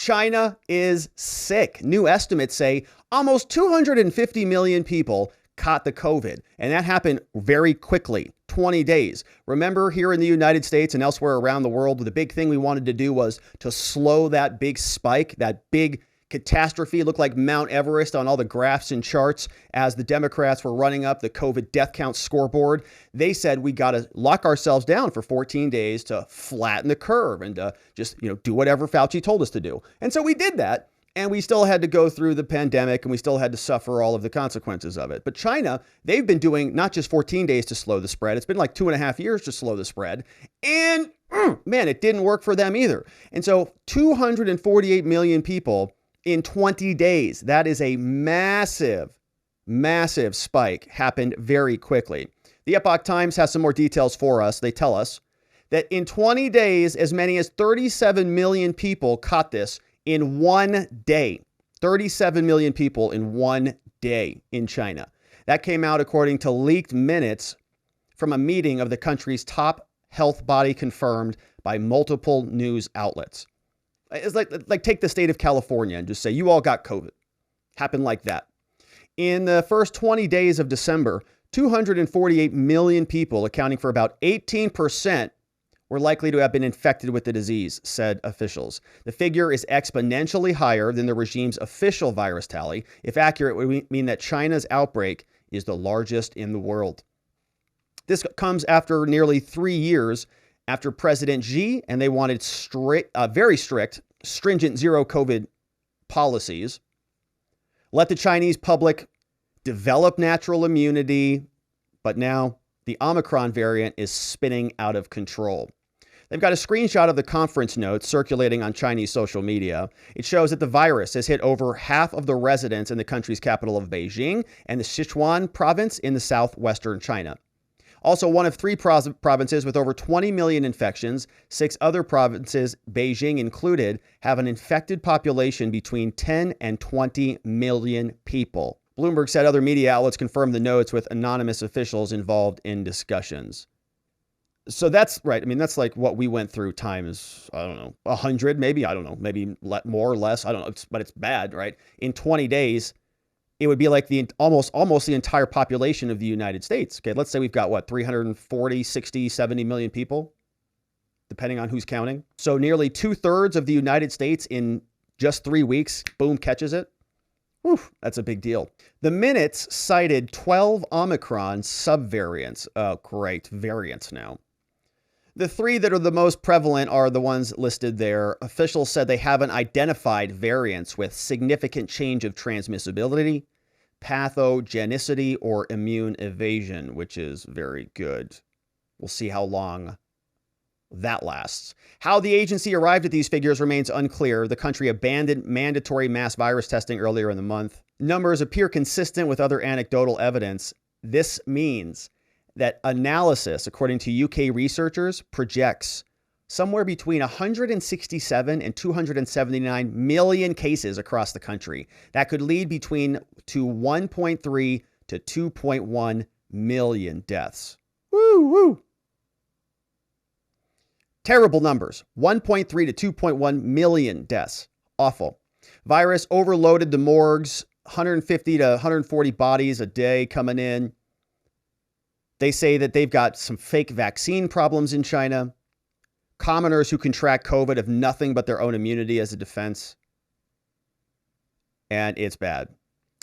China is sick. New estimates say almost 250 million people caught the COVID, and that happened very quickly, 20 days. Remember, here in the United States and elsewhere around the world, the big thing we wanted to do was to slow that big spike, that big catastrophe. It looked like Mount Everest on all the graphs and charts as the Democrats were running up the COVID death count scoreboard. They said we got to lock ourselves down for 14 days to flatten the curve and just, do whatever Fauci told us to do. And so we did that. And we still had to go through the pandemic, and we still had to suffer all of the consequences of it. But China, they've been doing not just 14 days to slow the spread. It's been like 2.5 years to slow the spread. And man, it didn't work for them either. And so 248 million people in 20 days. That is a massive, massive spike. Happened very quickly. The Epoch Times has some more details for us. They tell us that in 20 days, as many as 37 million people caught this in one day. 37 million people in one day in China. That came out according to leaked minutes from a meeting of the country's top health body confirmed by multiple news outlets. It's like take the state of California and just say, you all got COVID. Happened like that. In the first 20 days of December, 248 million people, accounting for about 18%, were likely to have been infected with the disease, said officials. The figure is exponentially higher than the regime's official virus tally. If accurate, it would mean that China's outbreak is the largest in the world. This comes after nearly 3 years after President Xi, and they wanted very strict, stringent zero COVID policies. Let the Chinese public develop natural immunity, but now the Omicron variant is spinning out of control. They've got a screenshot of the conference notes circulating on Chinese social media. It shows that the virus has hit over half of the residents in the country's capital of Beijing and the Sichuan province in the southwestern China. Also, one of 3 provinces with over 20 million infections. 6 other provinces, Beijing included, have an infected population between 10 and 20 million people. Bloomberg said other media outlets confirmed the notes with anonymous officials involved in discussions. So that's right. I mean, that's like what we went through times, 100, maybe, maybe more or less. I don't know, but it's bad, right? In 20 days, it would be like the almost the entire population of the United States. Okay, let's say we've got 340, 60, 70 million people, depending on who's counting. So nearly 2/3 of the United States in just 3 weeks, boom, catches it. Whew, that's a big deal. The minutes cited 12 Omicron subvariants. Oh, great, variants now. The 3 that are the most prevalent are the ones listed there. Officials said they haven't identified variants with significant change of transmissibility, pathogenicity, or immune evasion, which is very good. We'll see how long that lasts. How the agency arrived at these figures remains unclear. The country abandoned mandatory mass virus testing earlier in the month. Numbers appear consistent with other anecdotal evidence. This means that analysis, according to UK researchers, projects somewhere between 167 and 279 million cases across the country. That could lead to 1.3 to 2.1 million deaths. Woo, woo. Terrible numbers. 1.3 to 2.1 million deaths. Awful. Virus overloaded the morgues. 150 to 140 bodies a day coming in. They say that they've got some fake vaccine problems in China. Commoners who contract COVID have nothing but their own immunity as a defense. And it's bad.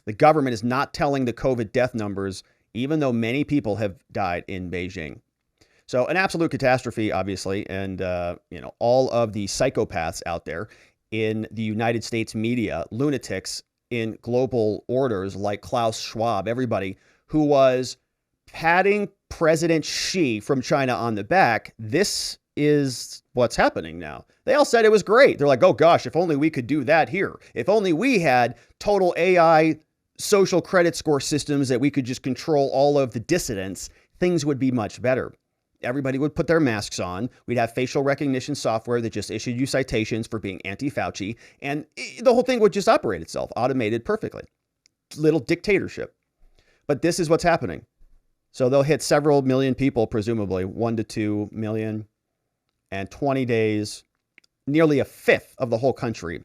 The government is not telling the COVID death numbers, even though many people have died in Beijing. So an absolute catastrophe, obviously. And, all of the psychopaths out there in the United States media, lunatics in global orders like Klaus Schwab, everybody who was patting President Xi from China on the back. This is what's happening now. They all said it was great. They're like, oh gosh, if only we could do that here. If only we had total AI social credit score systems that we could just control all of the dissidents, things would be much better. Everybody would put their masks on. We'd have facial recognition software that just issued you citations for being anti-Fauci. And the whole thing would just operate itself, automated perfectly. Little dictatorship. But this is what's happening. So they'll hit several million people, presumably 1 to 2 million, and 20 days, nearly a fifth of the whole country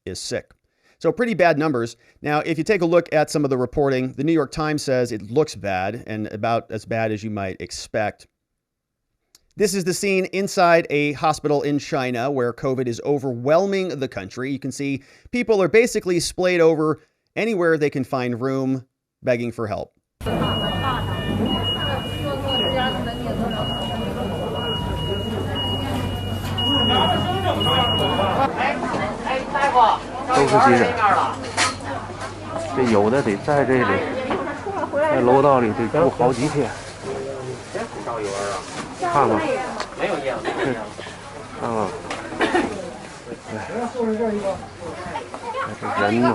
is sick. So pretty bad numbers. Now, if you take a look at some of the reporting, the New York Times says it looks bad and about as bad as you might expect. This is the scene inside a hospital in China where COVID is overwhelming the country. You can see people are basically splayed over anywhere they can find room, begging for help. 都是新人，这有的得在这里，在楼道里得住好几天。看看，没有烟，看看，哎，这人呐。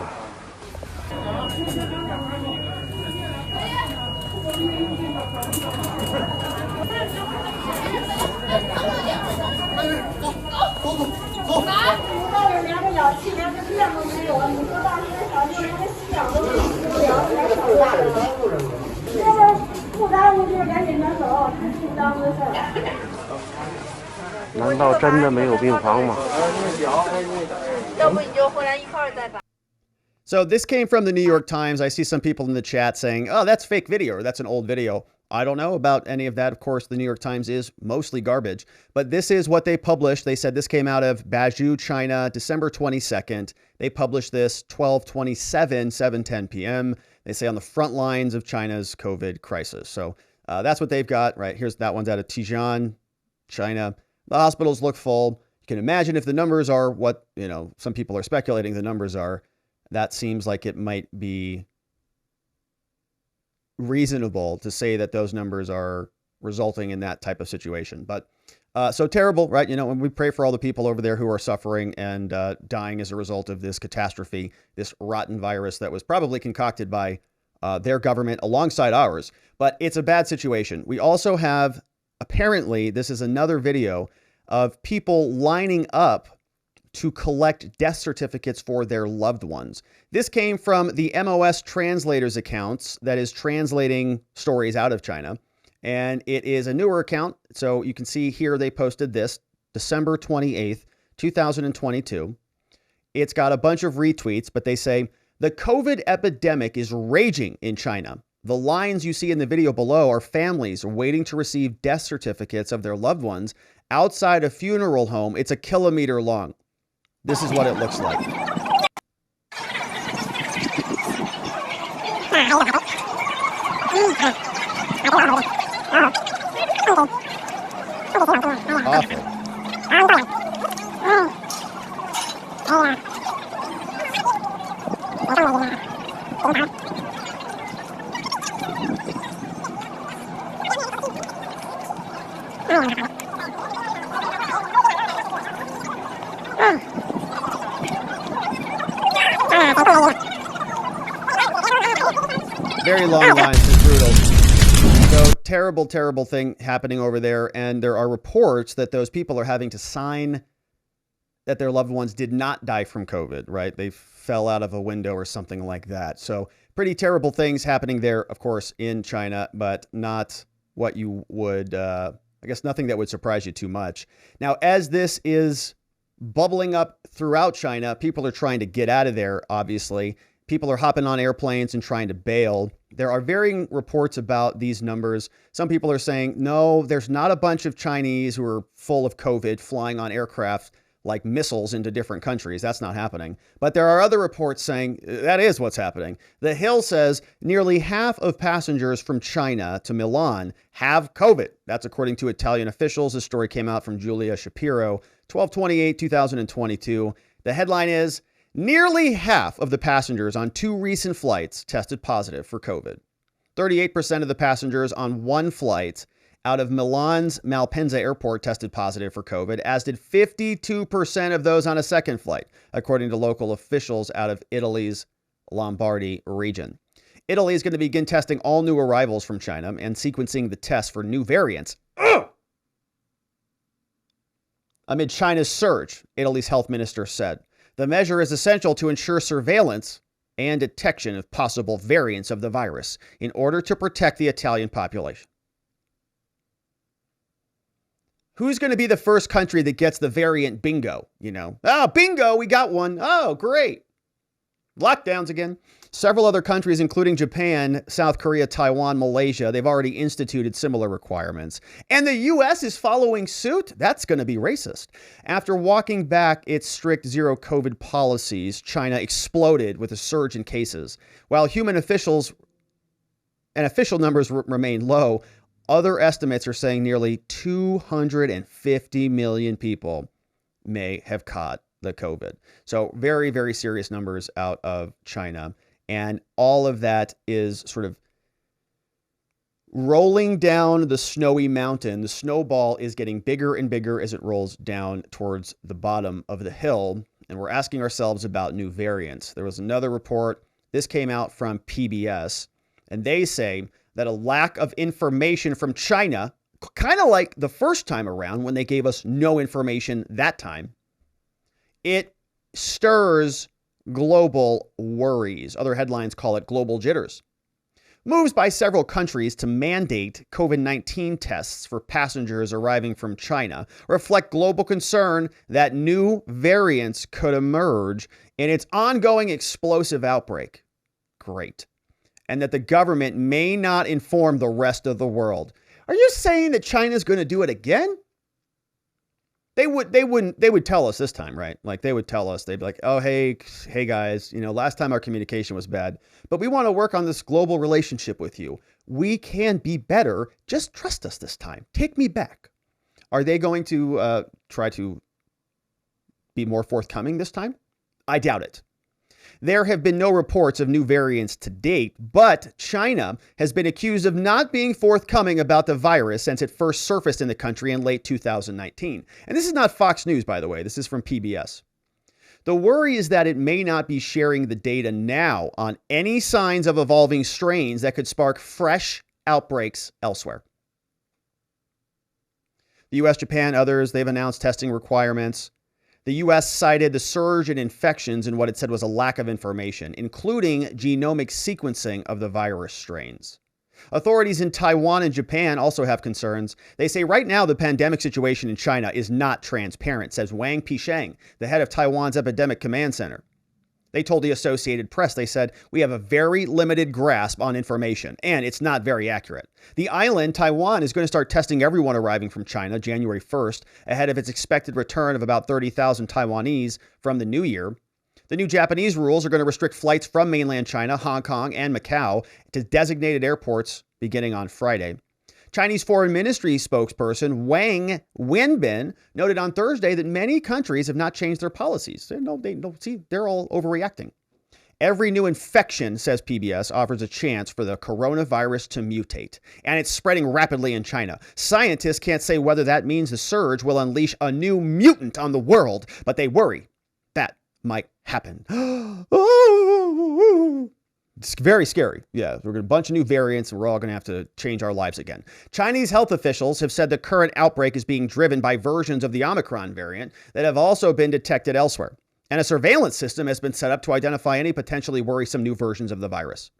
连个氧气连个电都没有，你说大学小就连个吸氧都吸不了，还少大人。要不不耽误就赶紧拿走，这不耽误的事儿。难道真的没有病房吗？要不你就回来一块儿再打。 So this came from the New York Times. I see some people in the chat saying, oh, that's fake video, or that's an old video. I don't know about any of that. Of course, the New York Times is mostly garbage, but this is what they published. They said this came out of Bazhou, China, December 22nd. They published this 12/27, 7:10 p.m. They say on the front lines of China's COVID crisis. So that's what they've got, right? Here's that one's out of Tijuana, China. The hospitals look full. You can imagine if the numbers are what, some people are speculating the numbers are, that seems like it might be reasonable to say that those numbers are resulting in that type of situation. But so terrible, right? When we pray for all the people over there who are suffering and dying as a result of this catastrophe, this rotten virus that was probably concocted by their government alongside ours. But it's a bad situation. We also have, apparently, this is another video of people lining up to collect death certificates for their loved ones. This came from the MOS Translators accounts that is translating stories out of China. And it is a newer account. So you can see here they posted this December 28th, 2022. It's got a bunch of retweets, but they say, the COVID epidemic is raging in China. The lines you see in the video below are families waiting to receive death certificates of their loved ones outside a funeral home. It's a kilometer long. This is what it looks like. Very long lines, it's brutal. So terrible, terrible thing happening over there. And there are reports that those people are having to sign that their loved ones did not die from COVID, right? They fell out of a window or something like that. So pretty terrible things happening there, of course, in China, but not what you would, I guess nothing that would surprise you too much. Now, as this is bubbling up throughout China, people are trying to get out of there, obviously. People are hopping on airplanes and trying to bail. There are varying reports about these numbers. Some people are saying, no, there's not a bunch of Chinese who are full of COVID flying on aircraft like missiles into different countries. That's not happening. But there are other reports saying that is what's happening. The Hill says nearly half of passengers from China to Milan have COVID. That's according to Italian officials. This story came out from Julia Shapiro, 12/28/2022. The headline is, nearly half of the passengers on 2 recent flights tested positive for COVID. 38% of the passengers on one flight out of Milan's Malpensa airport tested positive for COVID, as did 52% of those on a second flight, according to local officials out of Italy's Lombardy region. Italy is going to begin testing all new arrivals from China and sequencing the tests for new variants. Amid China's surge, Italy's health minister said. The measure is essential to ensure surveillance and detection of possible variants of the virus in order to protect the Italian population. Who's going to be the first country that gets the variant bingo? Oh, bingo, we got one. Oh, great. Lockdowns again. Several other countries, including Japan, South Korea, Taiwan, Malaysia, they've already instituted similar requirements. And the U.S. is following suit? That's going to be racist. After walking back its strict zero COVID policies, China exploded with a surge in cases. While human officials and official numbers remain low, other estimates are saying nearly 250 million people may have caught the COVID. So very, very serious numbers out of China. And all of that is sort of rolling down the snowy mountain. The snowball is getting bigger and bigger as it rolls down towards the bottom of the hill. And we're asking ourselves about new variants. There was another report. This came out from PBS. And they say that a lack of information from China, kind of like the first time around when they gave us no information that time, it stirs global worries. Other headlines call it global jitters. Moves by several countries to mandate COVID-19 tests for passengers arriving from China reflect global concern that new variants could emerge in its ongoing explosive outbreak. Great. And that the government may not inform the rest of the world. Are you saying that China's going to do it again? They would tell us this time, right? Like they would tell us, they'd be like, oh, hey guys, last time our communication was bad, but we want to work on this global relationship with you. We can be better. Just trust us this time. Take me back. Are they going to try to be more forthcoming this time? I doubt it. There have been no reports of new variants to date, but China has been accused of not being forthcoming about the virus since it first surfaced in the country in late 2019. And this is not Fox News, by the way. This is from PBS. The worry is that it may not be sharing the data now on any signs of evolving strains that could spark fresh outbreaks elsewhere. The U.S., Japan, others, they've announced testing requirements. The U.S. cited the surge in infections in what it said was a lack of information, including genomic sequencing of the virus strains. Authorities in Taiwan and Japan also have concerns. They say right now the pandemic situation in China is not transparent, says Wang Pisheng, the head of Taiwan's Epidemic Command Center. They told the Associated Press, they said, we have a very limited grasp on information, and it's not very accurate. The island, Taiwan, is going to start testing everyone arriving from China January 1st, ahead of its expected return of about 30,000 Taiwanese from the new year. The new Japanese rules are going to restrict flights from mainland China, Hong Kong, and Macau to designated airports beginning on Friday. Chinese Foreign Ministry spokesperson Wang Wenbin noted on Thursday that many countries have not changed their policies. They're all overreacting. Every new infection, says PBS, offers a chance for the coronavirus to mutate, and it's spreading rapidly in China. Scientists can't say whether that means the surge will unleash a new mutant on the world, but they worry that might happen. It's very scary. Yeah, we're going to a bunch of new variants and we're all going to have to change our lives again. Chinese health officials have said the current outbreak is being driven by versions of the Omicron variant that have also been detected elsewhere. And a surveillance system has been set up to identify any potentially worrisome new versions of the virus.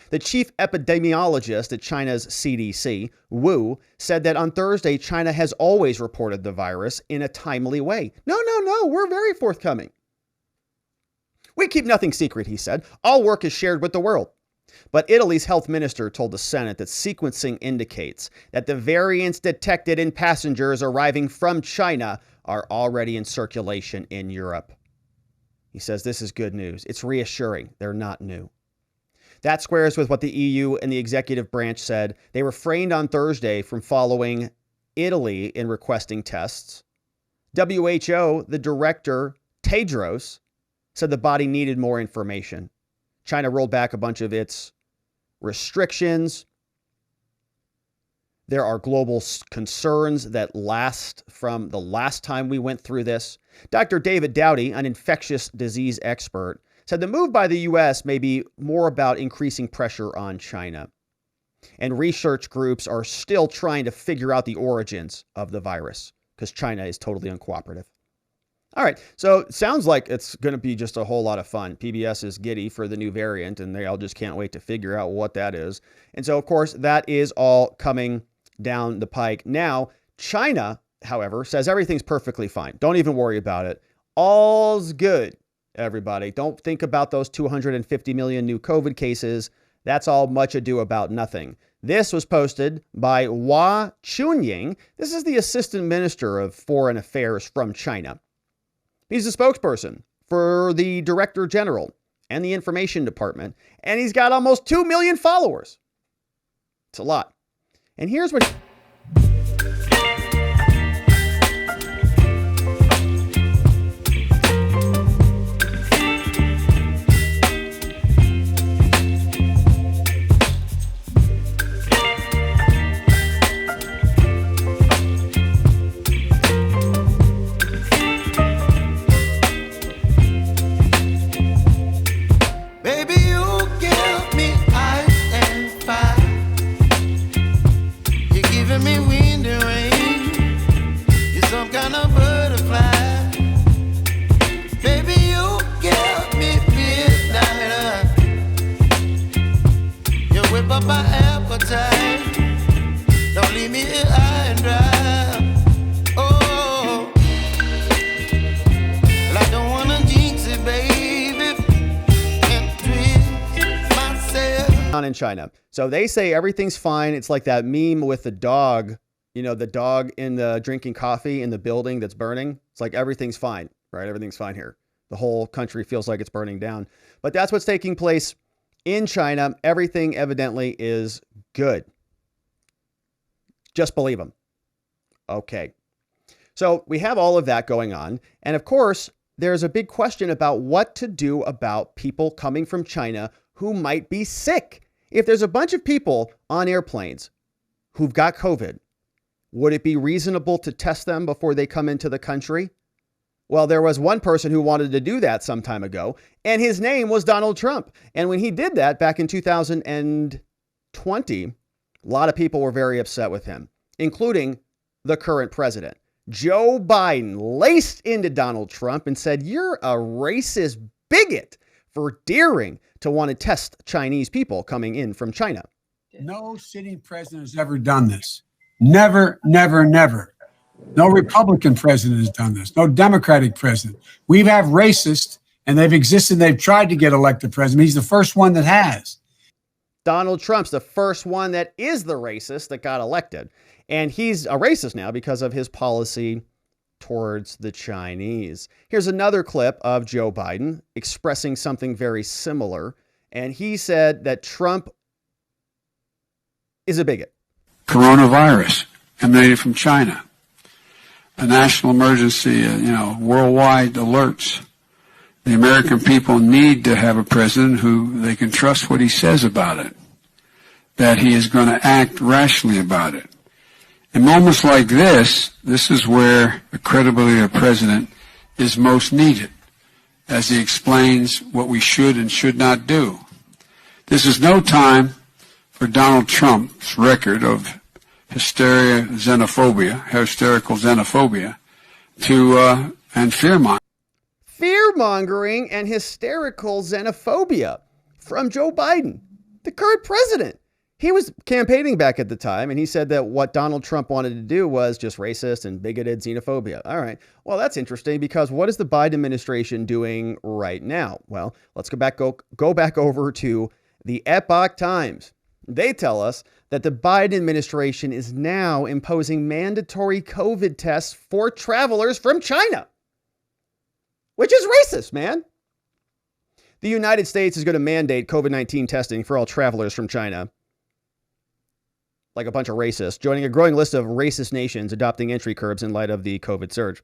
The chief epidemiologist at China's CDC, Wu, said that on Thursday, China has always reported the virus in a timely way. No, we're very forthcoming. We keep nothing secret, he said. All work is shared with the world. But Italy's health minister told the Senate that sequencing indicates that the variants detected in passengers arriving from China are already in circulation in Europe. He says this is good news. It's reassuring. They're not new. That squares with what the EU and the executive branch said. They refrained on Thursday from following Italy in requesting tests. WHO, the director, Tedros, said the body needed more information. China rolled back a bunch of its restrictions. There are global concerns that last from the last time we went through this. Dr. David Dowdy, an infectious disease expert, said the move by the U.S. may be more about increasing pressure on China. And research groups are still trying to figure out the origins of the virus because China is totally uncooperative. All right, so it sounds like it's going to be just a whole lot of fun. PBS is giddy for the new variant, and they all just can't wait to figure out what that is. And so, of course, that is all coming down the pike. Now, China however, says everything's perfectly fine. Don't even worry about it. All's good, everybody. Don't think about those 250 million new COVID cases. That's all much ado about nothing. This was posted by Hua Chunying. This is the Assistant Minister of Foreign Affairs from China. He's a spokesperson for the Director General and the Information Department, and he's got almost 2 million followers. It's a lot. And here's what... in China. So they say everything's fine. It's like that meme with the dog, the dog in the drinking coffee in the building that's burning. It's like everything's fine, right? Everything's fine here. The whole country feels like it's burning down. But that's what's taking place in China. Everything evidently is good. Just believe them. Okay. So we have all of that going on. And of course, there's a big question about what to do about people coming from China who might be sick. If there's a bunch of people on airplanes who've got COVID, would it be reasonable to test them before they come into the country? Well, there was one person who wanted to do that some time ago, and his name was Donald Trump. And when he did that back in 2020, a lot of people were very upset with him, including the current president. Joe Biden laced into Donald Trump and said, "You're a racist bigot for daring to want to test Chinese people coming in from China." No sitting president has ever done this. Never, never, never. No Republican president has done this. No Democratic president. We have racists, and they've existed. They've tried to get elected president. He's the first one that has. Donald Trump's the first one that is the racist that got elected. And he's a racist now because of his policy towards the Chinese. Here's another clip of Joe Biden expressing something very similar. And he said that Trump is a bigot. Coronavirus emanated from China. A national emergency, worldwide alerts. The American people need to have a president who they can trust what he says about it, that he is going to act rationally about it. In moments like this is where the credibility of the president is most needed, as he explains what we should and should not do. This is no time for Donald Trump's record of hysterical xenophobia, and fear-mongering. Fear-mongering and hysterical xenophobia from Joe Biden, the current president. He was campaigning back at the time, and he said that what Donald Trump wanted to do was just racist and bigoted xenophobia. All right. Well, that's interesting, because what is the Biden administration doing right now? Well, let's go back over to the Epoch Times. They tell us that the Biden administration is now imposing mandatory COVID tests for travelers from China, which is racist, man. The United States is going to mandate COVID-19 testing for all travelers from China, like a bunch of racists, joining a growing list of racist nations adopting entry curbs in light of the COVID surge.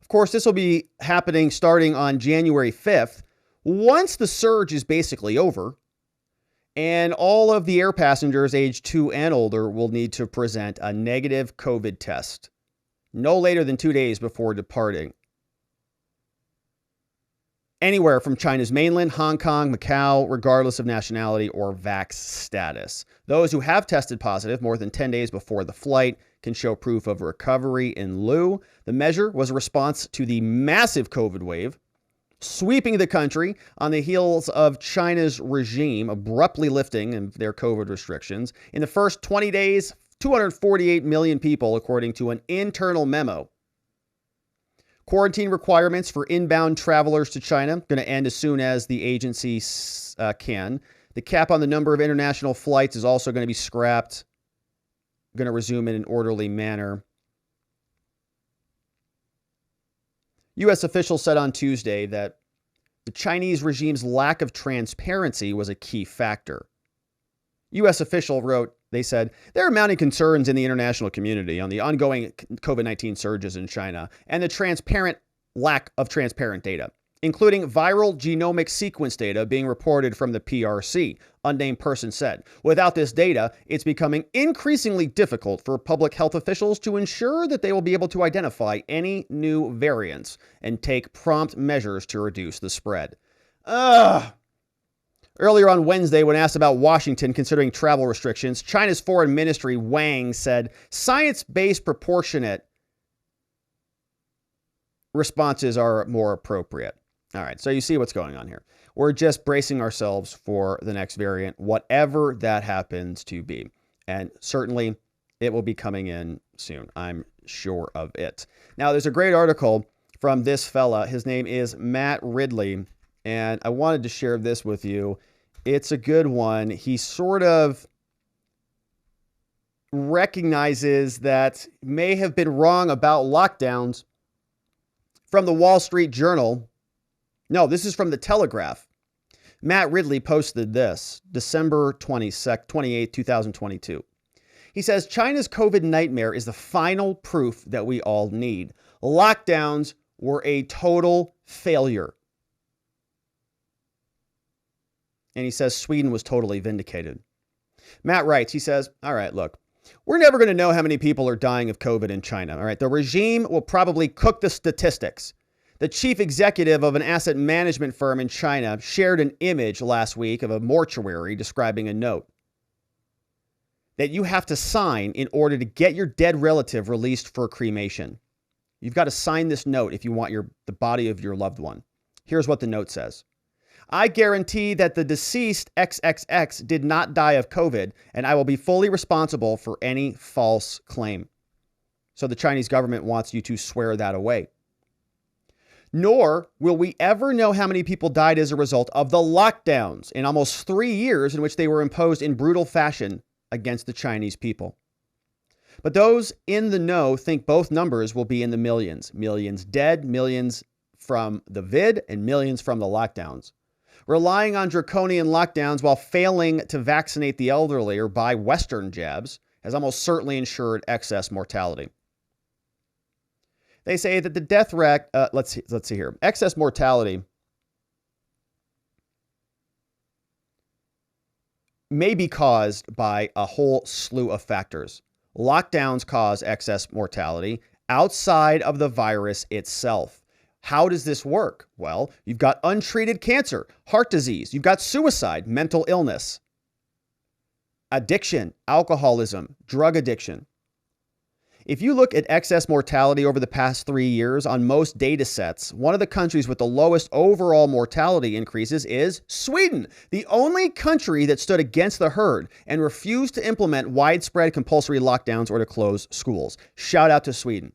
Of course, this will be happening starting on January 5th, once the surge is basically over, and all of the air passengers age 2 and older will need to present a negative COVID test no later than 2 days before departing anywhere from China's mainland, Hong Kong, Macau, regardless of nationality or vax status. Those who have tested positive more than 10 days before the flight can show proof of recovery in lieu. The measure was a response to the massive COVID wave sweeping the country on the heels of China's regime abruptly lifting their COVID restrictions. In the first 20 days, 248 million people, according to an internal memo. Quarantine requirements for inbound travelers to China going to end as soon as the agency can. The cap on the number of international flights is also going to be scrapped, going to resume in an orderly manner. U.S. officials said on Tuesday that the Chinese regime's lack of transparency was a key factor. U.S. official wrote, they said, there are mounting concerns in the international community on the ongoing COVID-19 surges in China and the lack of transparent data, including viral genomic sequence data being reported from the PRC, unnamed person said. Without this data, it's becoming increasingly difficult for public health officials to ensure that they will be able to identify any new variants and take prompt measures to reduce the spread. Earlier on Wednesday, when asked about Washington considering travel restrictions, China's Foreign Ministry Wang said science-based proportionate responses are more appropriate. All right, so you see what's going on here. We're just bracing ourselves for the next variant, whatever that happens to be. And certainly it will be coming in soon. I'm sure of it. Now, there's a great article from this fella. His name is Matt Ridley, and I wanted to share this with you. It's a good one. He sort of recognizes that may have been wrong about lockdowns. From the Wall Street Journal. No, this is from the Telegraph. Matt Ridley posted this December 28, 2022. He says, China's COVID nightmare is the final proof that we all need. Lockdowns were a total failure. And he says Sweden was totally vindicated. Matt writes, he says, all right, look, we're never going to know how many people are dying of COVID in China. All right, the regime will probably cook the statistics. The chief executive of an asset management firm in China shared an image last week of a mortuary describing a note that you have to sign in order to get your dead relative released for cremation. You've got to sign this note if you want the body of your loved one. Here's what the note says. I guarantee that the deceased XXX did not die of COVID, and I will be fully responsible for any false claim. So the Chinese government wants you to swear that away. Nor will we ever know how many people died as a result of the lockdowns in almost 3 years in which they were imposed in brutal fashion against the Chinese people. But those in the know think both numbers will be in the millions. Millions dead, millions from the vid, and millions from the lockdowns. Relying on draconian lockdowns while failing to vaccinate the elderly or buy Western jabs has almost certainly ensured excess mortality. They say that the death rate, let's see here, excess mortality may be caused by a whole slew of factors. Lockdowns cause excess mortality outside of the virus itself. How does this work? Well, you've got untreated cancer, heart disease, you've got suicide, mental illness, addiction, alcoholism, drug addiction. If you look at excess mortality over the past 3 years on most data sets, one of the countries with the lowest overall mortality increases is Sweden, the only country that stood against the herd and refused to implement widespread compulsory lockdowns or to close schools. Shout out to Sweden.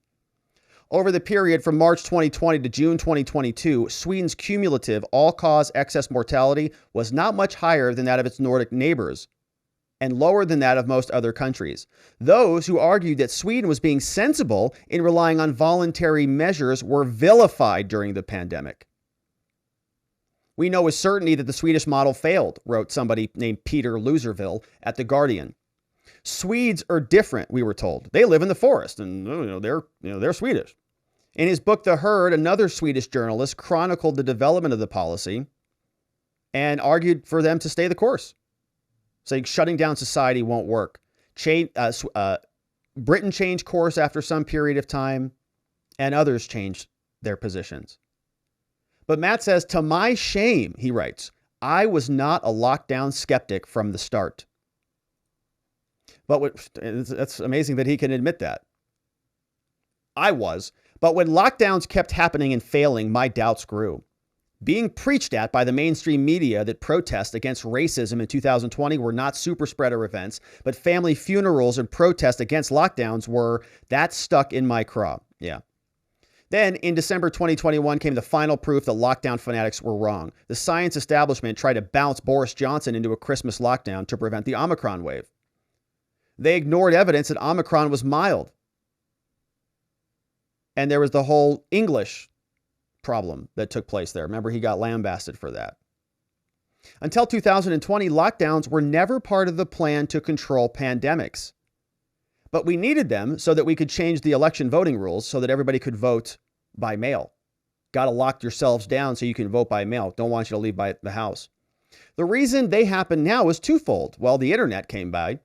Over the period from March 2020 to June 2022, Sweden's cumulative all-cause excess mortality was not much higher than that of its Nordic neighbors and lower than that of most other countries. Those who argued that Sweden was being sensible in relying on voluntary measures were vilified during the pandemic. We know with certainty that the Swedish model failed, wrote somebody named Peter Loserville at The Guardian. Swedes are different, we were told. They live in the forest and they're Swedish. In his book, The Herd, another Swedish journalist chronicled the development of the policy and argued for them to stay the course, saying shutting down society won't work. Britain changed course after some period of time, and others changed their positions. But Matt says, to my shame, he writes, I was not a lockdown skeptic from the start. But that's amazing that he can admit that. I was. But when lockdowns kept happening and failing, my doubts grew. being preached at by the mainstream media that protests against racism in 2020 were not super spreader events, but family funerals and protests against lockdowns were. That stuck in my craw. Yeah. Then in December 2021 came the final proof that lockdown fanatics were wrong. The science establishment tried to bounce Boris Johnson into a Christmas lockdown to prevent the Omicron wave. They ignored evidence that Omicron was mild. And there was the whole English problem that took place there. Remember, he got lambasted for that. Until 2020, lockdowns were never part of the plan to control pandemics. But we needed them so that we could change the election voting rules so that everybody could vote by mail. Got to lock yourselves down so you can vote by mail. Don't want you to leave by the house. The reason they happen now is twofold. Well, the internet came by.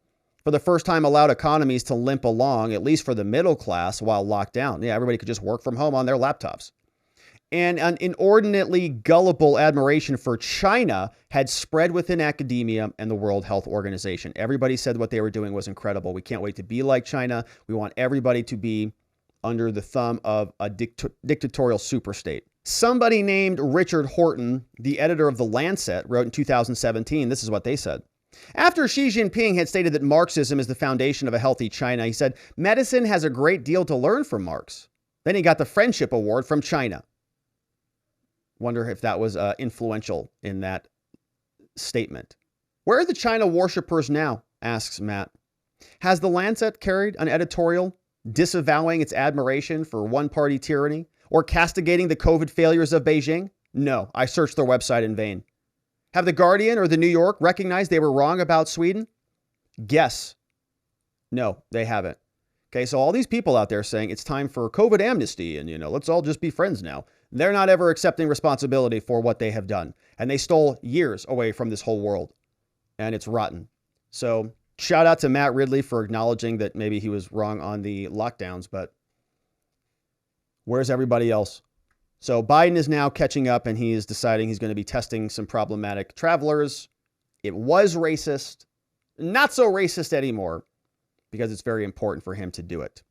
For the first time, allowed economies to limp along, at least for the middle class, while locked down. Yeah, everybody could just work from home on their laptops. And an inordinately gullible admiration for China had spread within academia and the World Health Organization. Everybody said what they were doing was incredible. We can't wait to be like China. We want everybody to be under the thumb of a dictatorial superstate. Somebody named Richard Horton, the editor of The Lancet, wrote in 2017, this is what they said. After Xi Jinping had stated that Marxism is the foundation of a healthy China, he said, medicine has a great deal to learn from Marx. Then he got the Friendship Award from China. Wonder if that was influential in that statement. Where are the China worshippers now? Asks Matt. Has The Lancet carried an editorial disavowing its admiration for one-party tyranny or castigating the COVID failures of Beijing? No, I searched their website in vain. Have The Guardian or The New York recognized they were wrong about Sweden? Guess. No, they haven't. Okay, so all these people out there saying it's time for COVID amnesty and, let's all just be friends now. They're not ever accepting responsibility for what they have done. And they stole years away from this whole world. And it's rotten. So shout out to Matt Ridley for acknowledging that maybe he was wrong on the lockdowns, but where's everybody else? So Biden is now catching up and he is deciding he's going to be testing some problematic travelers. It was racist, not so racist anymore, because it's very important for him to do it.